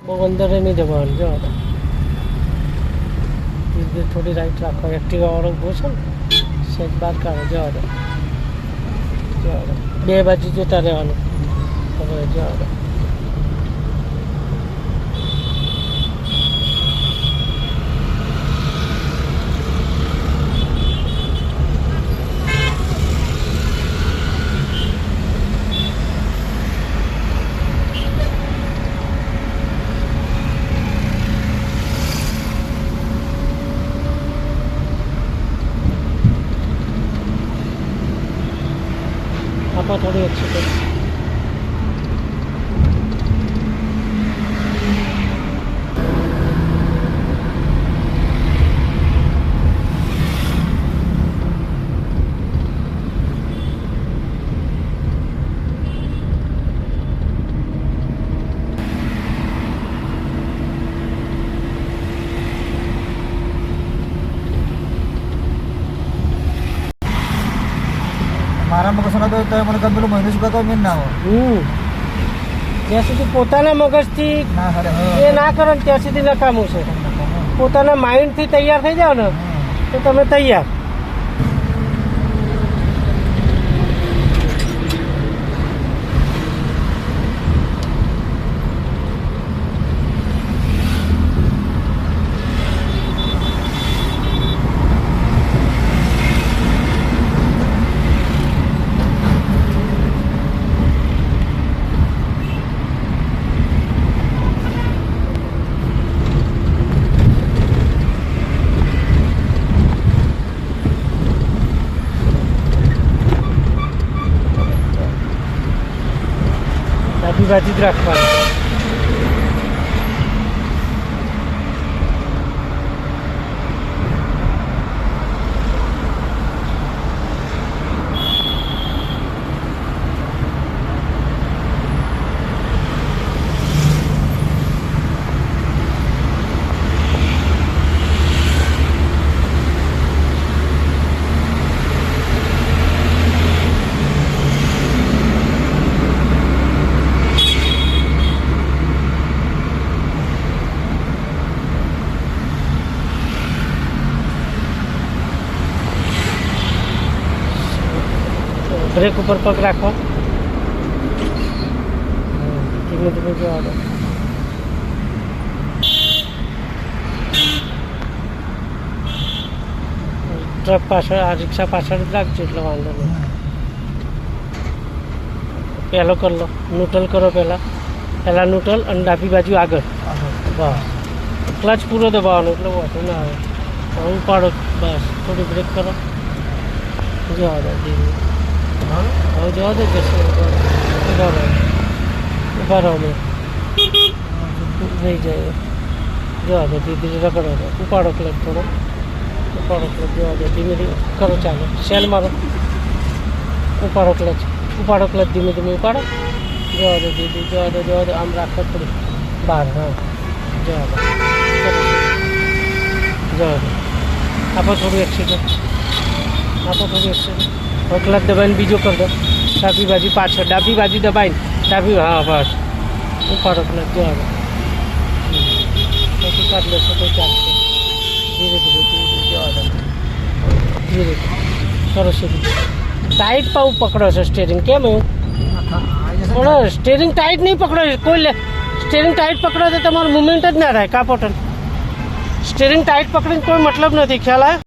બહુ અંદર નહીં જવાનું. જો ધીરે ધીરે થોડી રાઈટ રાખો. એક્ટિવાવાળો ઊભો છે ને સેજ બહાર કાઢો. જવા દો જવા દો. બે બાજુ જોતા રહેવાનું. હવે જવા દો. આપો થોડી એક્સિડન્ટ. મારામાં કશું ના તો મને પેલું મહિનો શું કહો મેં ના હોય. જ્યાં સુધી પોતાના મગજથી ના સાડે એ ના કરો ને ત્યાં સુધી નકામું છે. પોતાના માઇન્ડથી તૈયાર થઈ જાઓ ને તો તમે તૈયાર. ડાબી બાજુ જ રાખવાનું. બ્રેક ઉપર પગ રાખવા. ધીમે ધીમે જવા દો. ટ્રક પાછળ આ રિક્ષા પાછળ જ રાખજો એટલે વાંધો નહીં. પહેલો કરી લો. ન્યુટ્રલ કરો પહેલાં ન્યુટ્રલ અને ડાબી બાજુ આગળ. બસ ક્લચ પૂરો દબાવવાનો એટલે વાંધો ના આવે. હવે ઉપાડો. બસ થોડી બ્રેક કરો. જવા દો ધીમે. હવે જવા દે જશે. ઉભા રહો મેં નહીં જાય. જવા દો ધીરે ધીરે રગડો દો. ઉપાડો ક્લચ થોડો. ઉપાડો ક્લચ. જવા દો ધીમે ધીમે કરો. ચાલો સેલ મારો. ઉપાડો ક્લચ. ઉપાડો ક્લચ ધીમે ધીમે ઉપાડો. જવા દો ધીરે જવા દો જવા દો. આમ રાખો થોડી બહાર. હા જવા દો. જવા દો. આપો થોડું એક્સિડન્ટ. આપો થોડું એક્સિડન્ટ. હવે ક્લચ દબાઈને બીજો કરી દો. ડાબી બાજુ પાછળ. ડાબી બાજુ દબાઈને ડાબી. હા બસ ઉપાડો ક્લચ. જવા દો. પછી કાઢ લેશો તો ચાલશે. ધીરે ધીરે ધીરે જવા દો. ધીરે કરો સીધું. ટાઈટ પાઉં પકડો છો સ્ટેરિંગ. કેમ એવું? પણ સ્ટેરિંગ ટાઈટ નહીં પકડો. કોઈ સ્ટેરિંગ ટાઈટ પકડો તો તમારું મુવમેન્ટ જ ના થાય. કાપોટન સ્ટેરિંગ ટાઈટ પકડીને કોઈ મતલબ નથી. ખ્યાલ આવે?